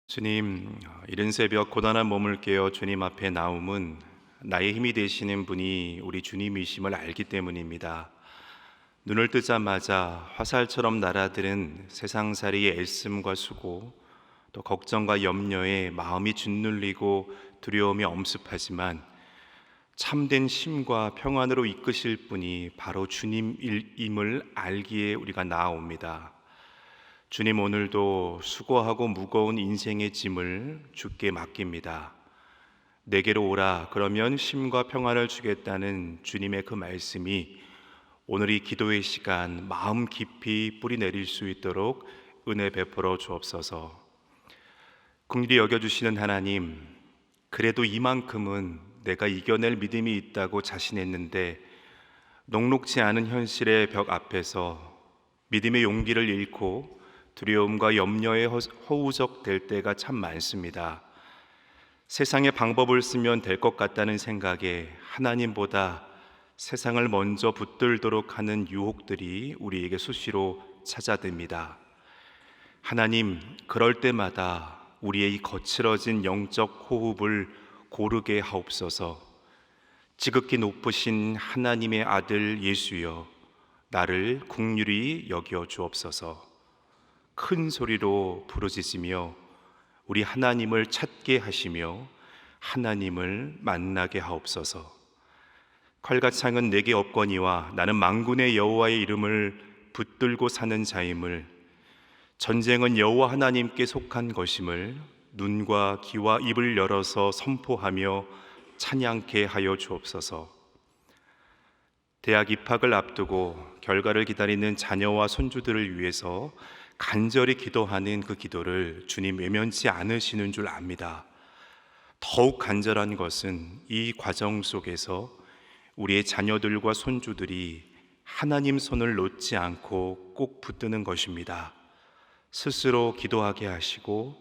주님, 이른 새벽 고단한 몸을 깨어 주님 앞에 나옴은 나의 힘이 되시는 분이 우리 주님이심을 알기 때문입니다. 눈을 뜨자마자 화살처럼 날아드는 세상살이의 애씀과 수고, 또 걱정과 염려에 마음이 짓눌리고 두려움이 엄습하지만 참된 쉼과 평안으로 이끄실 분이 바로 주님임을 알기에 우리가 나아옵니다. 주님, 오늘도 수고하고 무거운 인생의 짐을 주께 맡깁니다. 내게로 오라, 그러면 쉼과 평안을 주겠다는 주님의 그 말씀이 오늘 이 기도의 시간 마음 깊이 뿌리 내릴 수 있도록 은혜 베풀어 주옵소서. 긍휼히 여겨주시는 하나님, 그래도 이만큼은 내가 이겨낼 믿음이 있다고 자신했는데 녹록지 않은 현실의 벽 앞에서 믿음의 용기를 잃고 두려움과 염려에 허우적될 때가 참 많습니다. 세상의 방법을 쓰면 될 것 같다는 생각에 하나님보다 세상을 먼저 붙들도록 하는 유혹들이 우리에게 수시로 찾아듭니다. 하나님, 그럴 때마다 우리의 이 거칠어진 영적 호흡을 고르게 하옵소서. 지극히 높으신 하나님의 아들 예수여, 나를 긍휼히 여겨 주옵소서. 큰 소리로 부르짖으며 우리 하나님을 찾게 하시며 하나님을 만나게 하옵소서. 칼과 창은 내게 없거니와 나는 만군의 여호와의 이름을 붙들고 사는 자임을, 전쟁은 여호와 하나님께 속한 것임을 눈과 귀와 입을 열어서 선포하며 찬양케 하여 주옵소서. 대학 입학을 앞두고 결과를 기다리는 자녀와 손주들을 위해서 간절히 기도하는 그 기도를 주님 외면치 않으시는 줄 압니다. 더욱 간절한 것은 이 과정 속에서 우리의 자녀들과 손주들이 하나님 손을 놓지 않고 꼭 붙드는 것입니다. 스스로 기도하게 하시고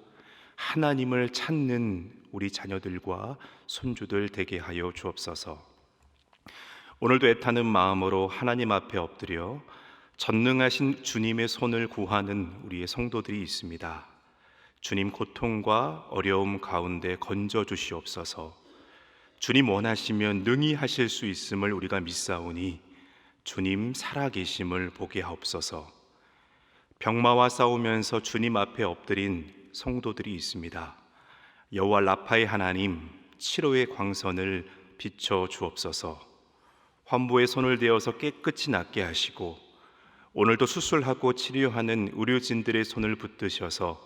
하나님을 찾는 우리 자녀들과 손주들 되게 하여 주옵소서. 오늘도 애타는 마음으로 하나님 앞에 엎드려 전능하신 주님의 손을 구하는 우리의 성도들이 있습니다. 주님, 고통과 어려움 가운데 건져 주시옵소서. 주님 원하시면 능히 하실 수 있음을 우리가 믿사오니 주님 살아계심을 보게 하옵소서. 병마와 싸우면서 주님 앞에 엎드린 성도들이 있습니다. 여호와 라파의 하나님, 치료의 광선을 비춰 주옵소서. 환부의 손을 대어서 깨끗이 낫게 하시고 오늘도 수술하고 치료하는 의료진들의 손을 붙드셔서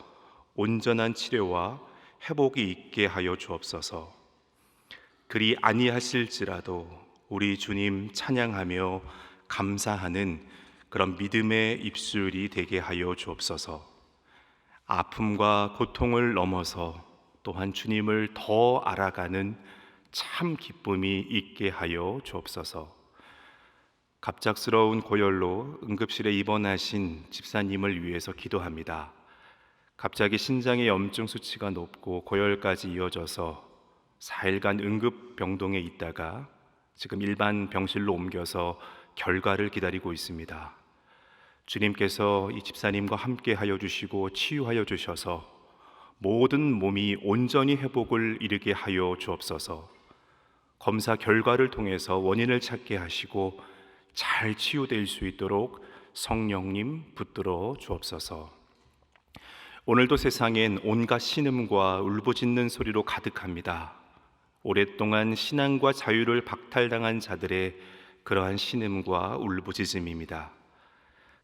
온전한 치료와 회복이 있게 하여 주옵소서. 그리 아니하실지라도 우리 주님 찬양하며 감사하는 그런 믿음의 입술이 되게 하여 주옵소서. 아픔과 고통을 넘어서 또한 주님을 더 알아가는 참 기쁨이 있게 하여 주옵소서. 갑작스러운 고열로 응급실에 입원하신 집사님을 위해서 기도합니다. 갑자기 신장의 염증 수치가 높고 고열까지 이어져서 4일간 응급 병동에 있다가 지금 일반 병실로 옮겨서 결과를 기다리고 있습니다. 주님께서 이 집사님과 함께 하여 주시고 치유하여 주셔서 모든 몸이 온전히 회복을 이루게 하여 주옵소서. 검사 결과를 통해서 원인을 찾게 하시고 잘 치유될 수 있도록 성령님 붙들어 주옵소서. 오늘도 세상엔 온갖 신음과 울부짖는 소리로 가득합니다. 오랫동안 신앙과 자유를 박탈당한 자들의 그러한 신음과 울부짖음입니다.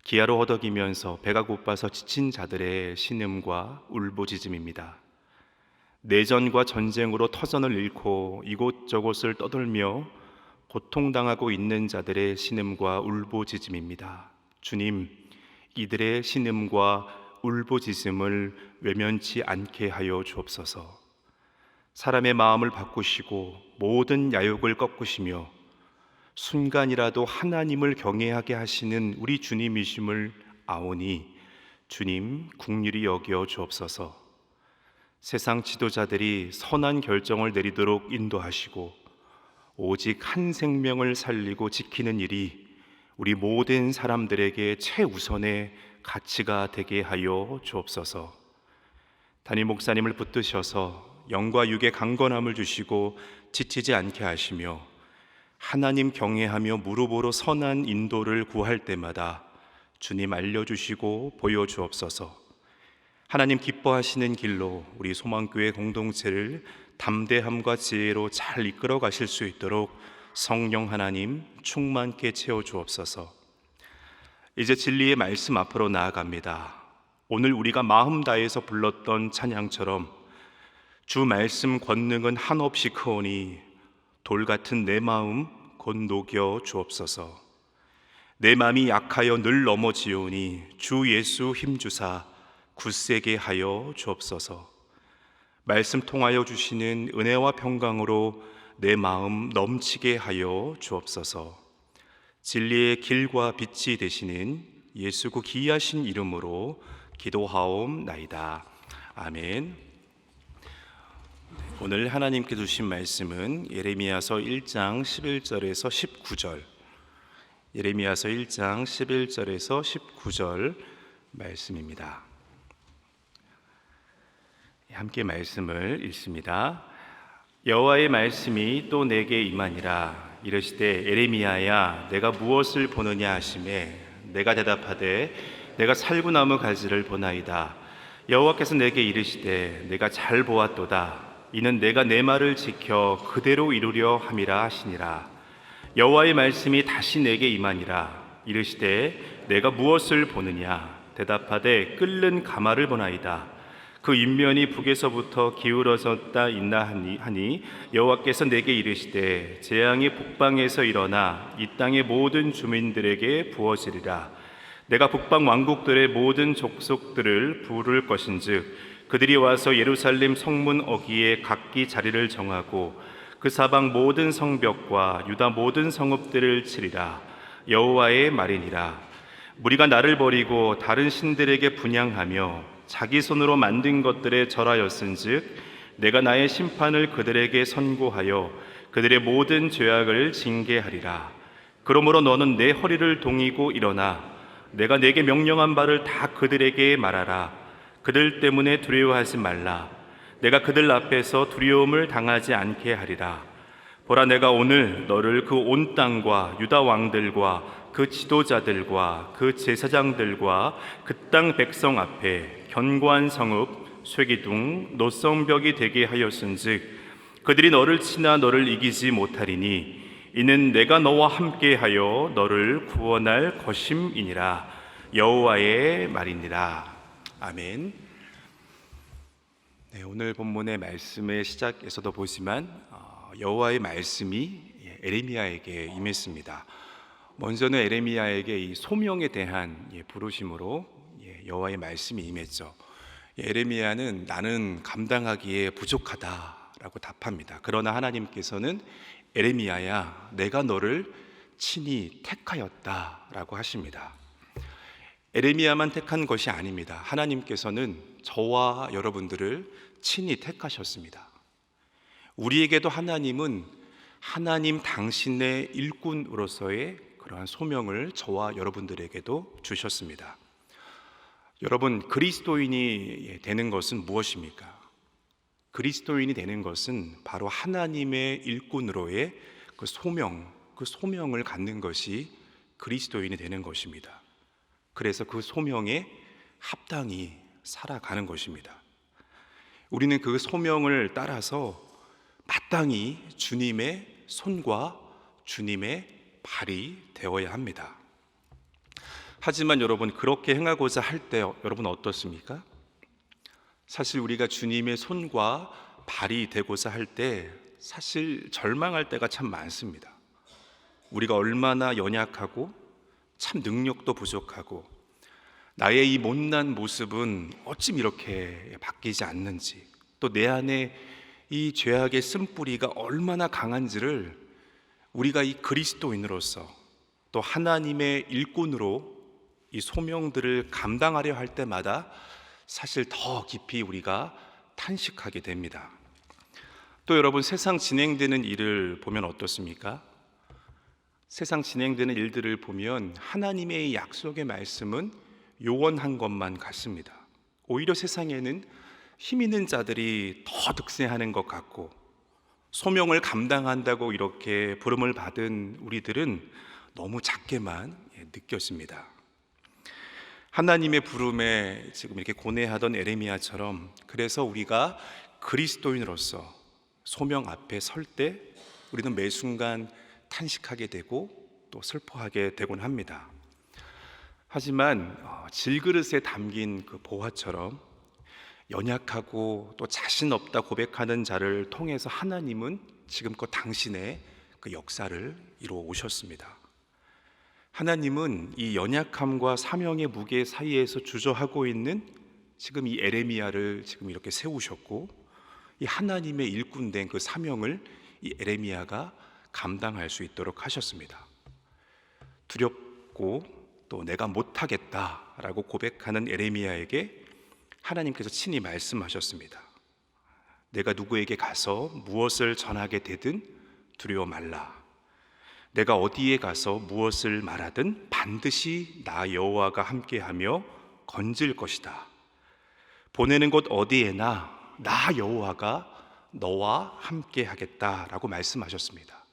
기아로 허덕이면서 배가 고파서 지친 자들의 신음과 울부짖음입니다. 내전과 전쟁으로 터전을 잃고 이곳저곳을 떠돌며 고통당하고 있는 자들의 신음과 울부짖음입니다. 주님, 이들의 신음과 울부짖음을 외면치 않게 하여 주옵소서. 사람의 마음을 바꾸시고 모든 야욕을 꺾으시며 순간이라도 하나님을 경외하게 하시는 우리 주님이심을 아오니 주님 긍휼히 여겨 주옵소서. 세상 지도자들이 선한 결정을 내리도록 인도하시고 오직 한 생명을 살리고 지키는 일이 우리 모든 사람들에게 최우선의 가치가 되게 하여 주옵소서. 담임 목사님을 붙드셔서 영과 육의 강건함을 주시고 지치지 않게 하시며 하나님 경외하며 무릎으로 선한 인도를 구할 때마다 주님 알려주시고 보여주옵소서. 하나님 기뻐하시는 길로 우리 소망교회 공동체를 담대함과 지혜로 잘 이끌어 가실 수 있도록 성령 하나님 충만케 채워주옵소서. 이제 진리의 말씀 앞으로 나아갑니다. 오늘 우리가 마음 다해서 불렀던 찬양처럼 주 말씀 권능은 한없이 크오니 돌 같은 내 마음 곧 녹여 주옵소서. 내 마음이 약하여 늘 넘어지오니 주 예수 힘주사 굳세게 하여 주옵소서. 말씀 통하여 주시는 은혜와 평강으로 내 마음 넘치게 하여 주옵소서. 진리의 길과 빛이 되시는 예수 그 귀하신 이름으로 기도하옵나이다. 아멘. 오늘 하나님께 주신 말씀은 예레미야서 1장 11절에서 19절, 예레미야서 1장 11절에서 19절 말씀입니다. 함께 말씀을 읽습니다. 여호와의 말씀이 또 내게 임하니라. 이르시되 예레미야야 내가 무엇을 보느냐 하시매 내가 대답하되 내가 살구나무 가지를 보나이다. 여호와께서 내게 이르시되 내가 잘 보았도다. 이는 내가 내 말을 지켜 그대로 이루려 함이라 하시니라. 여호와의 말씀이 다시 내게 임하니라. 이르시되 내가 무엇을 보느냐. 대답하되 끓는 가마를 보나이다. 그 인면이 북에서부터 기울어졌다 있나 하니 여호와께서 내게 이르시되 재앙이 북방에서 일어나 이 땅의 모든 주민들에게 부어지리라. 내가 북방 왕국들의 모든 족속들을 부를 것인즉 그들이 와서 예루살렘 성문 어귀에 각기 자리를 정하고 그 사방 모든 성벽과 유다 모든 성읍들을 치리라. 여호와의 말이니라. 무리가 나를 버리고 다른 신들에게 분향하며 자기 손으로 만든 것들에 절하였은즉 내가 나의 심판을 그들에게 선고하여 그들의 모든 죄악을 징계하리라. 그러므로 너는 내 허리를 동이고 일어나 내가 내게 명령한 바를 다 그들에게 말하라. 그들 때문에 두려워하지 말라. 내가 그들 앞에서 두려움을 당하지 않게 하리라. 보라, 내가 오늘 너를 그 온 땅과 유다 왕들과 그 지도자들과 그 제사장들과 그 땅 백성 앞에 견고한 성읍, 쇠기둥, 노성벽이 되게 하였은즉 그들이 너를 치나 너를 이기지 못하리니 이는 내가 너와 함께하여 너를 구원할 것임이니라. 여호와의 말이니라. 아멘. 네, 오늘 본문의 말씀의 시작에서도 보지만 여호와의 말씀이 에레미야에게 임했습니다. 먼저는 에레미야에게 이 소명에 대한 부르심으로 여호와의 말씀이 임했죠. 에레미야는 나는 감당하기에 부족하다라고 답합니다. 그러나 하나님께서는 에레미야야 내가 너를 친히 택하였다라고 하십니다. 에레미야만 택한 것이 아닙니다. 하나님께서는 저와 여러분들을 친히 택하셨습니다. 우리에게도 하나님은 하나님 당신의 일꾼으로서의 그러한 소명을 저와 여러분들에게도 주셨습니다. 여러분, 그리스도인이 되는 것은 무엇입니까? 그리스도인이 되는 것은 바로 하나님의 일꾼으로의 그 소명을 갖는 것이 그리스도인이 되는 것입니다. 그래서 그 소명에 합당히 살아가는 것입니다. 우리는 그 소명을 따라서 마땅히 주님의 손과 주님의 발이 되어야 합니다. 하지만 여러분, 그렇게 행하고자 할 때 여러분 어떻습니까? 사실 우리가 주님의 손과 발이 되고자 할 때 사실 절망할 때가 참 많습니다. 우리가 얼마나 연약하고 참 능력도 부족하고 나의 이 못난 모습은 어쩜 이렇게 바뀌지 않는지, 또 내 안에 이 죄악의 쓴뿌리가 얼마나 강한지를 우리가 이 그리스도인으로서 또 하나님의 일꾼으로 이 소명들을 감당하려 할 때마다 사실 더 깊이 우리가 탄식하게 됩니다. 또 여러분, 세상 진행되는 일을 보면 어떻습니까? 세상 진행되는 일들을 보면 하나님의 약속의 말씀은 요원한 것만 같습니다. 오히려 세상에는 힘 있는 자들이 더 득세하는 것 같고 소명을 감당한다고 이렇게 부름을 받은 우리들은 너무 작게만 느껴집니다. 하나님의 부름에 지금 이렇게 고뇌하던 에레미야처럼, 그래서 우리가 그리스도인으로서 소명 앞에 설 때 우리는 매 순간 탄식하게 되고 또 슬퍼하게 되곤 합니다. 하지만 질그릇에 담긴 그 보화처럼 연약하고 또 자신 없다 고백하는 자를 통해서 하나님은 지금껏 당신의 그 역사를 이루어 오셨습니다. 하나님은 이 연약함과 사명의 무게 사이에서 주저하고 있는 지금 이 에레미야를 지금 이렇게 세우셨고, 이 하나님의 일꾼된 그 사명을 이 에레미야가 감당할 수 있도록 하셨습니다. 두렵고 또 내가 못하겠다라고 고백하는 에레미야에게 하나님께서 친히 말씀하셨습니다. 내가 누구에게 가서 무엇을 전하게 되든 두려워 말라. 내가 어디에 가서 무엇을 말하든 반드시 나 여호와가 함께하며 건질 것이다. 보내는 곳 어디에나 나 여호와가 너와 함께하겠다라고 말씀하셨습니다.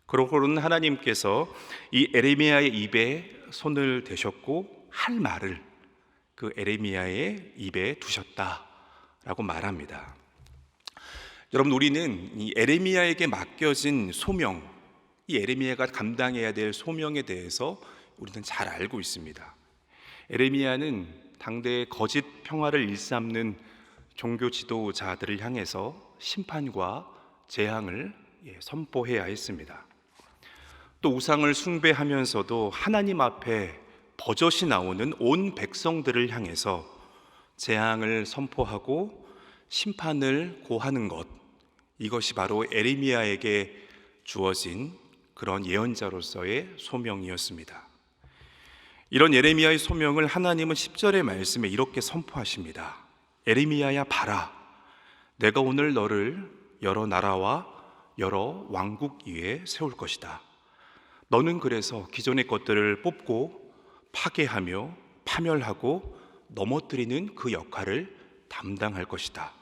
그러고는 하나님께서 이 에레미야의 입에 손을 대셨고 할 말을 그 에레미야의 입에 두셨다라고 말합니다. 여러분, 우리는 이 에레미야에게 맡겨진 소명, 이 에레미야가 감당해야 될 소명에 대해서 우리는 잘 알고 있습니다. 에레미야는 당대의 거짓 평화를 일삼는 종교 지도자들을 향해서 심판과 재앙을 선포해야 했습니다. 또 우상을 숭배하면서도 하나님 앞에 버젓이 나오는 온 백성들을 향해서 재앙을 선포하고 심판을 고하는 것, 이것이 바로 에레미야에게 주어진 그런 예언자로서의 소명이었습니다. 이런 에레미야의 소명을 하나님은 10절의 말씀에 이렇게 선포하십니다. 에레미야야, 봐라, 내가 오늘 너를 여러 나라와 여러 왕국 위에 세울 것이다. 너는 그래서 기존의 것들을 뽑고 파괴하며 파멸하고 넘어뜨리는 그 역할을 담당할 것이다.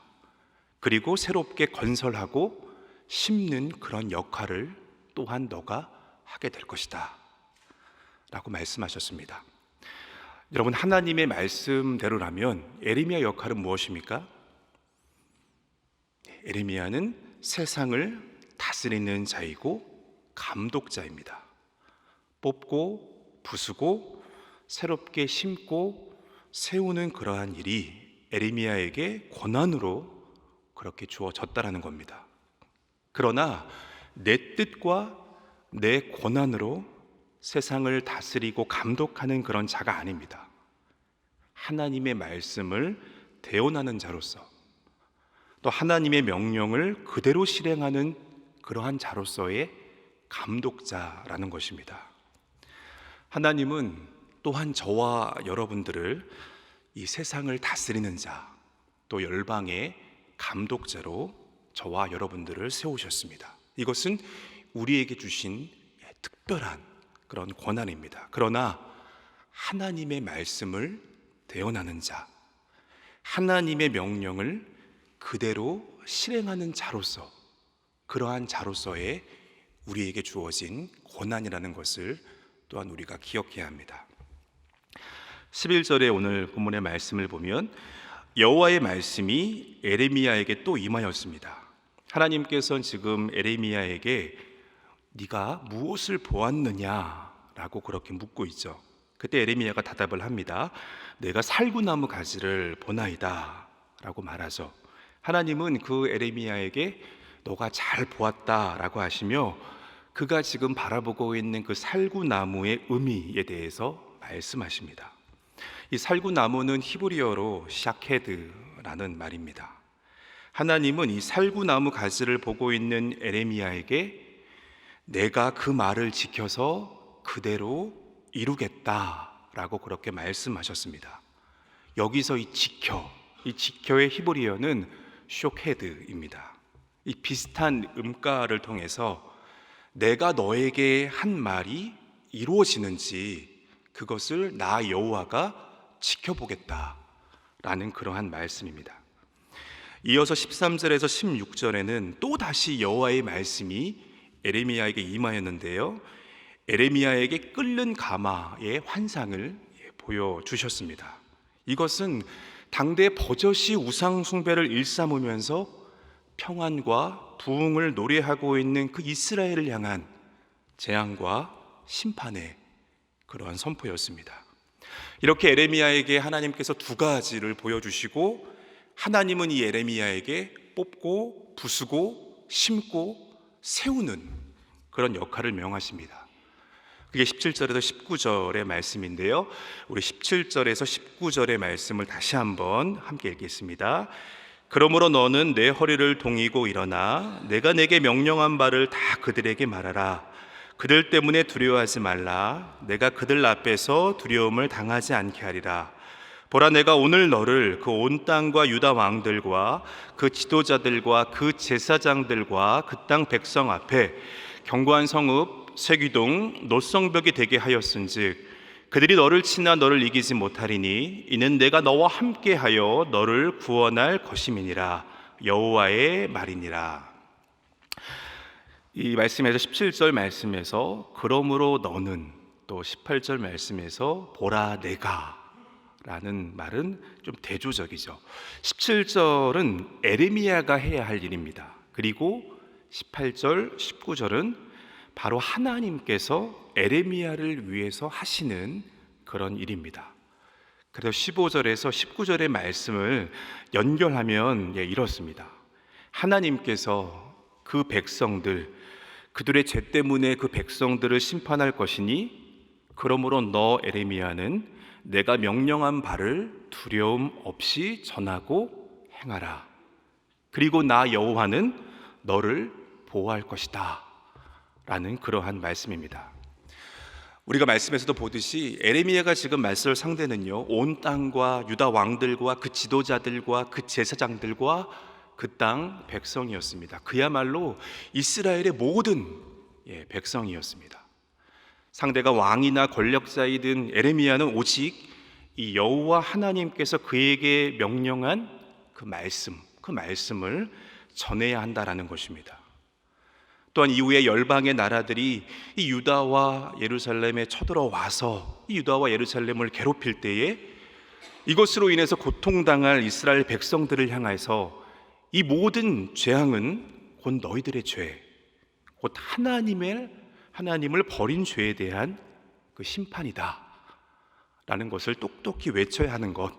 그리고 새롭게 건설하고 심는 그런 역할을 또한 너가 하게 될 것이다 라고 말씀하셨습니다. 여러분, 하나님의 말씀대로라면 에레미야 역할은 무엇입니까? 에레미야는 세상을 다스리는 자이고 감독자입니다. 뽑고 부수고 새롭게 심고 세우는 그러한 일이 에레미야에게 권한으로 그렇게 주어졌다라는 겁니다. 그러나 내 뜻과 내 권한으로 세상을 다스리고 감독하는 그런 자가 아닙니다. 하나님의 말씀을 대언하는 자로서, 또 하나님의 명령을 그대로 실행하는 그러한 자로서의 감독자라는 것입니다. 하나님은 또한 저와 여러분들을 이 세상을 다스리는 자, 또 열방의 감독자로 저와 여러분들을 세우셨습니다. 이것은 우리에게 주신 특별한 그런 권한입니다. 그러나 하나님의 말씀을 대언하는 자, 하나님의 명령을 그대로 실행하는 자로서, 그러한 자로서의 우리에게 주어진 권한이라는 것을 또한 우리가 기억해야 합니다. 11절에 오늘 본문의 말씀을 보면 여호와의 말씀이 에레미야에게 또 임하였습니다. 하나님께서는 지금 에레미야에게 네가 무엇을 보았느냐라고 그렇게 묻고 있죠. 그때 에레미야가 대답을 합니다. 내가 살구나무 가지를 보나이다 라고 말하죠. 하나님은 그 에레미야에게 너가 잘 보았다라고 하시며 그가 지금 바라보고 있는 그 살구나무의 의미에 대해서 말씀하십니다. 이 살구나무는 히브리어로 샤케드라는 말입니다. 하나님은 이 살구나무 가지를 보고 있는 에레미야에게 내가 그 말을 지켜서 그대로 이루겠다라고 그렇게 말씀하셨습니다. 여기서 이 지켜의 히브리어는 쇼케드입니다. 이 비슷한 음가를 통해서 내가 너에게 한 말이 이루어지는지 그것을 나 여호와가 지켜보겠다라는 그러한 말씀입니다. 이어서 13절에서 16절에는 또 다시 여호와의 말씀이 에레미야에게 임하였는데요, 에레미야에게 끓는 가마의 환상을 보여주셨습니다. 이것은 당대 버젓이 우상 숭배를 일삼으면서 평안과 부흥을 노래하고 있는 그 이스라엘을 향한 재앙과 심판의 그러한 선포였습니다. 이렇게 에레미야에게 하나님께서 두 가지를 보여주시고, 하나님은 이 에레미야에게 뽑고 부수고 심고 세우는 그런 역할을 명하십니다. 그게 17절에서 19절의 말씀인데요, 우리 17절에서 19절의 말씀을 다시 한번 함께 읽겠습니다. 그러므로 너는 내 허리를 동이고 일어나 내가 내게 명령한 바를 다 그들에게 말하라. 그들 때문에 두려워하지 말라. 내가 그들 앞에서 두려움을 당하지 않게 하리라. 보라, 내가 오늘 너를 그 온 땅과 유다 왕들과 그 지도자들과 그 제사장들과 그 땅 백성 앞에 견고한 성읍 세기둥 노성벽이 되게 하였은즉 그들이 너를 치나 너를 이기지 못하리니 이는 내가 너와 함께하여 너를 구원할 것임이니라. 여호와의 말이니라. 이 말씀에서 17절 말씀에서 그러므로 너는, 또 18절 말씀에서 보라 내가 라는 말은 좀 대조적이죠. 17절은 에레미야가 해야 할 일입니다. 그리고 18절, 19절은 바로 하나님께서 에레미야를 위해서 하시는 그런 일입니다. 그래서 15절에서 19절의 말씀을 연결하면 이렇습니다. 하나님께서 그 백성들, 그들의 죄 때문에 그 백성들을 심판할 것이니 그러므로 너 에레미야는 내가 명령한 바를 두려움 없이 전하고 행하라. 그리고 나 여호와는 너를 보호할 것이다 라는 그러한 말씀입니다. 우리가 말씀에서도 보듯이 에레미야가 지금 말씀할 상대는요, 온 땅과 유다 왕들과 그 지도자들과 그 제사장들과 그 땅 백성이었습니다. 그야말로 이스라엘의 모든 백성이었습니다. 상대가 왕이나 권력자이든 에레미야는 오직 이 여호와 하나님께서 그에게 명령한 그 말씀을 전해야 한다라는 것입니다. 또한 이후에 열방의 나라들이 이 유다와 예루살렘에 쳐들어와서 이 유다와 예루살렘을 괴롭힐 때에 이것으로 인해서 고통당할 이스라엘 백성들을 향해서 이 모든 재앙은 곧 너희들의 죄, 곧 하나님을 버린 죄에 대한 그 심판이다 라는 것을 똑똑히 외쳐야 하는 것,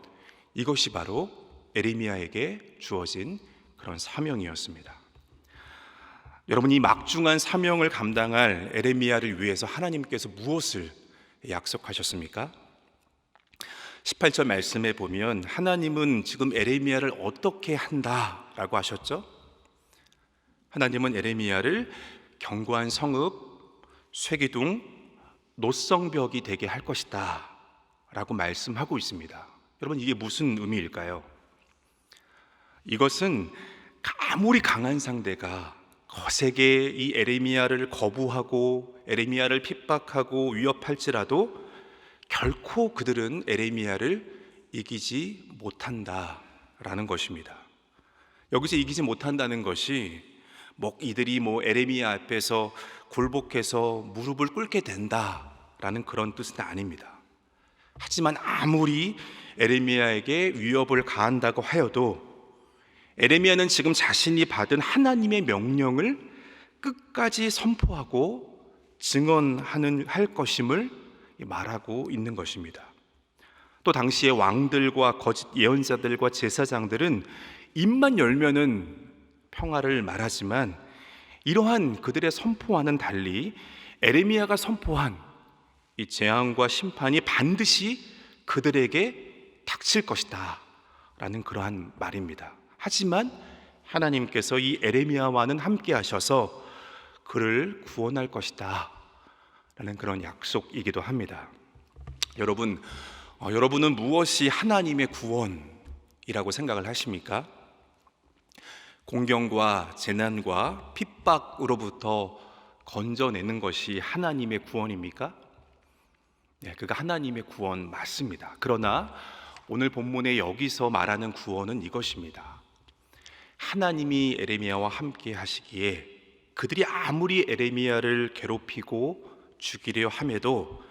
이것이 바로 에레미야에게 주어진 그런 사명이었습니다. 여러분, 이 막중한 사명을 감당할 에레미야를 위해서 하나님께서 무엇을 약속하셨습니까? 18절 말씀에 보면 하나님은 지금 에레미야를 어떻게 한다라고 하셨죠? 하나님은 에레미야를 견고한 성읍, 쇠기둥, 노성벽이 되게 할 것이다 라고 말씀하고 있습니다. 여러분, 이게 무슨 의미일까요? 이것은 아무리 강한 상대가 거세게 이 에레미야를 거부하고 에레미야를 핍박하고 위협할지라도 결코 그들은 에레미야를 이기지 못한다라는 것입니다. 여기서 이기지 못한다는 것이 이들이 에레미야 앞에서 굴복해서 무릎을 꿇게 된다라는 그런 뜻은 아닙니다. 하지만 아무리 에레미야에게 위협을 가한다고 하여도 에레미야는 지금 자신이 받은 하나님의 명령을 끝까지 선포하고 할 것임을 말하고 있는 것입니다. 또 당시의 왕들과 거짓 예언자들과 제사장들은 입만 열면은 평화를 말하지만 이러한 그들의 선포와는 달리 에레미야가 선포한 이 재앙과 심판이 반드시 그들에게 닥칠 것이다 라는 그러한 말입니다. 하지만 하나님께서 이 에레미야와는 함께 하셔서 그를 구원할 것이다 라는 그런 약속이기도 합니다. 여러분은 무엇이 하나님의 구원이라고 생각을 하십니까? 공경과 재난과 핍박으로부터 건져내는 것이 하나님의 구원입니까? 네, 그가 하나님의 구원 맞습니다. 그러나 오늘 본문에 여기서 말하는 구원은 이것입니다. 하나님이 에레미야와 함께 하시기에 그들이 아무리 에레미야를 괴롭히고 죽이려 함에도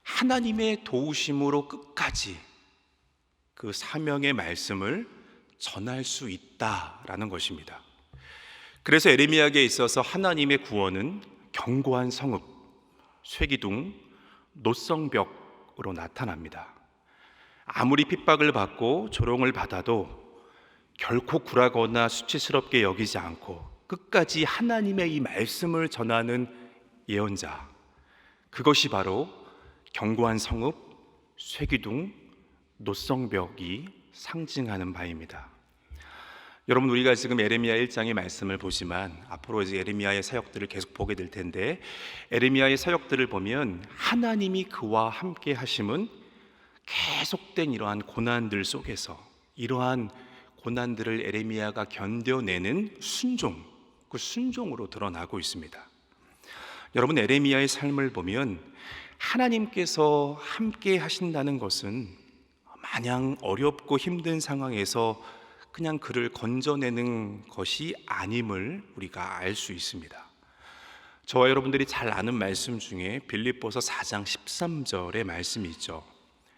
하나님의 도우심으로 끝까지 그 사명의 말씀을 전할 수 있다라는 것입니다. 그래서 에레미야에게 있어서 하나님의 구원은 견고한 성읍, 쇠기둥, 노성벽으로 나타납니다. 아무리 핍박을 받고 조롱을 받아도 결코 굴하거나 수치스럽게 여기지 않고 끝까지 하나님의 이 말씀을 전하는 예언자, 그것이 바로 견고한 성읍, 쇠기둥, 노성벽이 상징하는 바입니다. 여러분, 우리가 지금 에레미야 1장의 말씀을 보지만 앞으로 이제 에레미야의 사역들을 계속 보게 될 텐데, 에레미야의 사역들을 보면 하나님이 그와 함께 하심은 계속된 이러한 고난들 속에서 이러한 고난들을 에레미야가 견뎌내는 순종, 그 순종으로 드러나고 있습니다. 여러분, 에레미야의 삶을 보면 하나님께서 함께 하신다는 것은 마냥 어렵고 힘든 상황에서 그냥 그를 건져내는 것이 아님을 우리가 알 수 있습니다. 저와 여러분들이 잘 아는 말씀 중에 빌립보서 4장 13절의 말씀이 있죠.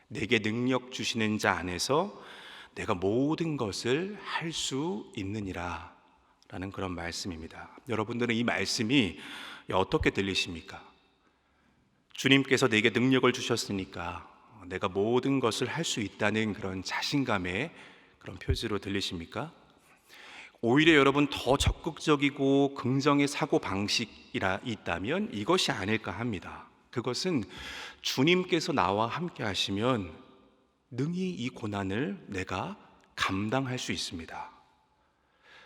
내게 능력 주시는 자 안에서 내가 모든 것을 할 수 있느니라 라는 그런 말씀입니다. 여러분들은 이 말씀이 어떻게 들리십니까? 주님께서 내게 능력을 주셨으니까 내가 모든 것을 할 수 있다는 그런 자신감의 그런 표지로 들리십니까? 오히려 여러분 더 적극적이고 긍정의 사고 방식이 있다면 이것이 아닐까 합니다. 그것은 주님께서 나와 함께 하시면 능히 이 고난을 내가 감당할 수 있습니다.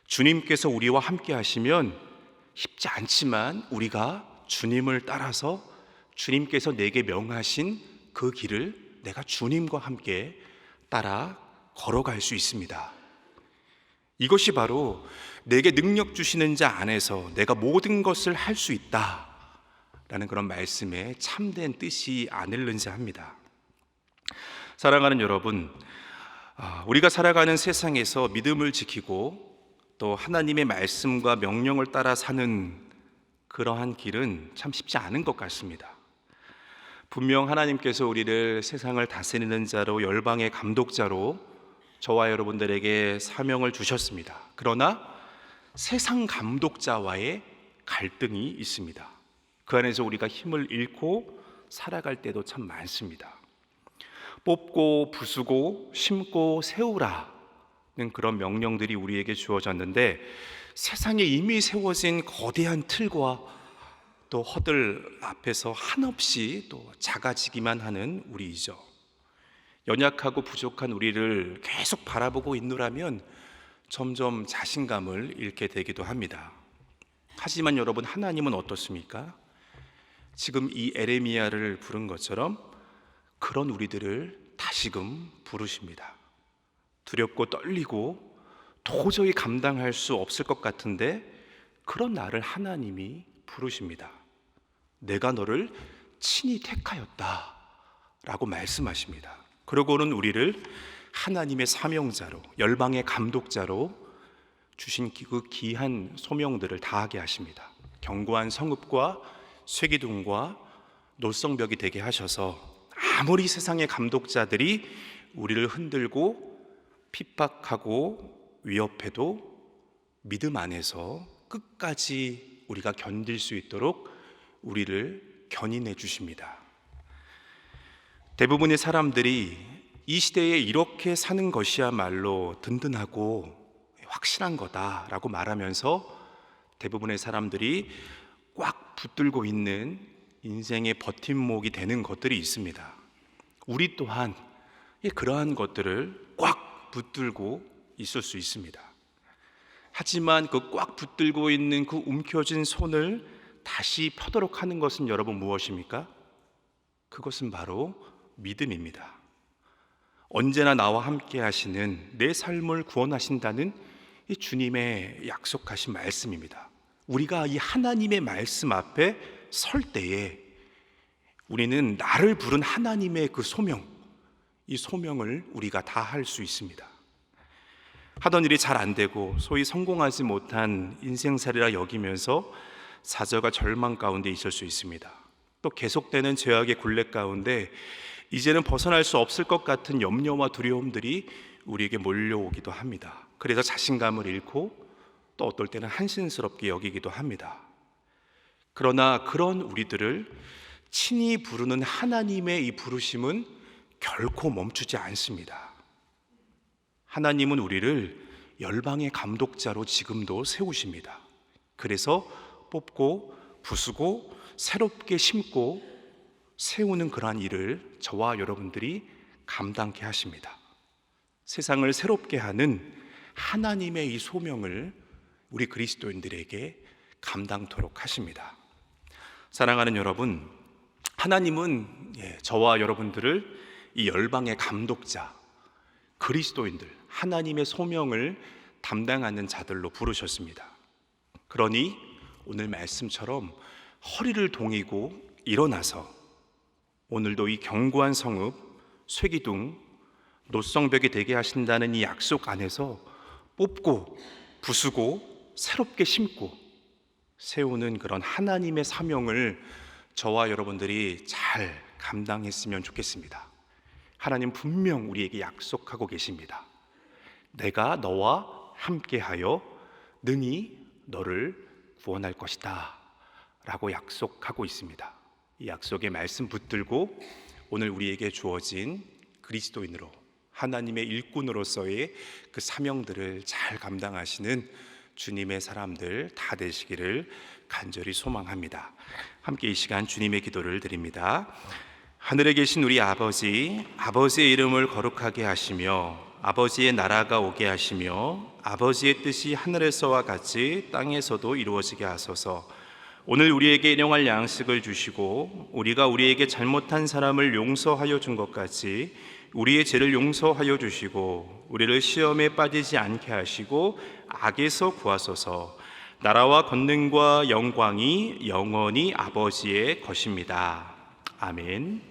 주님께서 우리와 함께 하시면 쉽지 않지만 우리가 주님을 따라서 주님께서 내게 명하신 그 길을 내가 주님과 함께 따라 걸어갈 수 있습니다. 이것이 바로 내게 능력 주시는 자 안에서 내가 모든 것을 할 수 있다라는 그런 말씀에 참된 뜻이 아닐는지 합니다. 사랑하는 여러분, 우리가 살아가는 세상에서 믿음을 지키고 또 하나님의 말씀과 명령을 따라 사는 그러한 길은 참 쉽지 않은 것 같습니다. 분명 하나님께서 우리를 세상을 다스리는 자로, 열방의 감독자로 저와 여러분들에게 사명을 주셨습니다. 그러나 세상 감독자와의 갈등이 있습니다. 그 안에서 우리가 힘을 잃고 살아갈 때도 참 많습니다. 뽑고 부수고 심고 세우라는 그런 명령들이 우리에게 주어졌는데, 세상에 이미 세워진 거대한 틀과 또 허들 앞에서 한없이 또 작아지기만 하는 우리이죠. 연약하고 부족한 우리를 계속 바라보고 있노라면 점점 자신감을 잃게 되기도 합니다. 하지만 여러분, 하나님은 어떻습니까? 지금 이 에레미야를 부른 것처럼 그런 우리들을 다시금 부르십니다. 두렵고 떨리고 도저히 감당할 수 없을 것 같은데 그런 나를 하나님이 부르십니다. 내가 너를 친히 택하였다 라고 말씀하십니다. 그러고는 우리를 하나님의 사명자로, 열방의 감독자로 주신 그 귀한 소명들을 다하게 하십니다. 견고한 성읍과 쇠기둥과 노성벽이 되게 하셔서 아무리 세상의 감독자들이 우리를 흔들고 핍박하고 위협해도 믿음 안에서 끝까지 우리가 견딜 수 있도록 우리를 견인해 주십니다. 대부분의 사람들이 이 시대에 이렇게 사는 것이야말로 든든하고 확실한 거다라고 말하면서 대부분의 사람들이 꽉 붙들고 있는 인생의 버팀목이 되는 것들이 있습니다. 우리 또한 그러한 것들을 꽉 붙들고 있을 수 있습니다. 하지만 그 꽉 붙들고 있는 그 움켜쥔 손을 다시 펴도록 하는 것은 여러분 무엇입니까? 그것은 바로 믿음입니다. 언제나 나와 함께 하시는, 내 삶을 구원하신다는 이 주님의 약속하신 말씀입니다. 우리가 이 하나님의 말씀 앞에 설 때에 우리는 나를 부른 하나님의 그 소명, 이 소명을 우리가 다 할 수 있습니다. 하던 일이 잘 안 되고 소위 성공하지 못한 인생살이라 여기면서 좌절과 절망 가운데 있을 수 있습니다. 또 계속되는 죄악의 굴레 가운데 이제는 벗어날 수 없을 것 같은 염려와 두려움들이 우리에게 몰려오기도 합니다. 그래서 자신감을 잃고 또 어떨 때는 한심스럽게 여기기도 합니다. 그러나 그런 우리들을 친히 부르는 하나님의 이 부르심은 결코 멈추지 않습니다. 하나님은 우리를 열방의 감독자로 지금도 세우십니다. 그래서 뽑고 부수고 새롭게 심고 세우는 그러한 일을 저와 여러분들이 감당케 하십니다. 세상을 새롭게 하는 하나님의 이 소명을 우리 그리스도인들에게 감당토록 하십니다. 사랑하는 여러분, 하나님은 저와 여러분들을 이 열방의 감독자, 그리스도인들, 하나님의 소명을 담당하는 자들로 부르셨습니다. 그러니 오늘 말씀처럼 허리를 동이고 일어나서 오늘도 이 견고한 성읍, 쇠기둥, 노성벽이 되게 하신다는 이 약속 안에서 뽑고 부수고 새롭게 심고 세우는 그런 하나님의 사명을 저와 여러분들이 잘 감당했으면 좋겠습니다. 하나님 분명 우리에게 약속하고 계십니다. 내가 너와 함께하여 능히 너를 구원할 것이다 라고 약속하고 있습니다. 이 약속의 말씀 붙들고 오늘 우리에게 주어진 그리스도인으로 하나님의 일꾼으로서의 그 사명들을 잘 감당하시는 주님의 사람들 다 되시기를 간절히 소망합니다. 함께 이 시간 주님의 기도를 드립니다. 하늘에 계신 우리 아버지, 아버지의 이름을 거룩하게 하시며 아버지의 나라가 오게 하시며 아버지의 뜻이 하늘에서와 같이 땅에서도 이루어지게 하소서. 오늘 우리에게 일용할 양식을 주시고 우리가 우리에게 잘못한 사람을 용서하여 준 것 같이 우리의 죄를 용서하여 주시고 우리를 시험에 빠지지 않게 하시고 악에서 구하소서. 나라와 권능과 영광이 영원히 아버지의 것입니다. 아멘.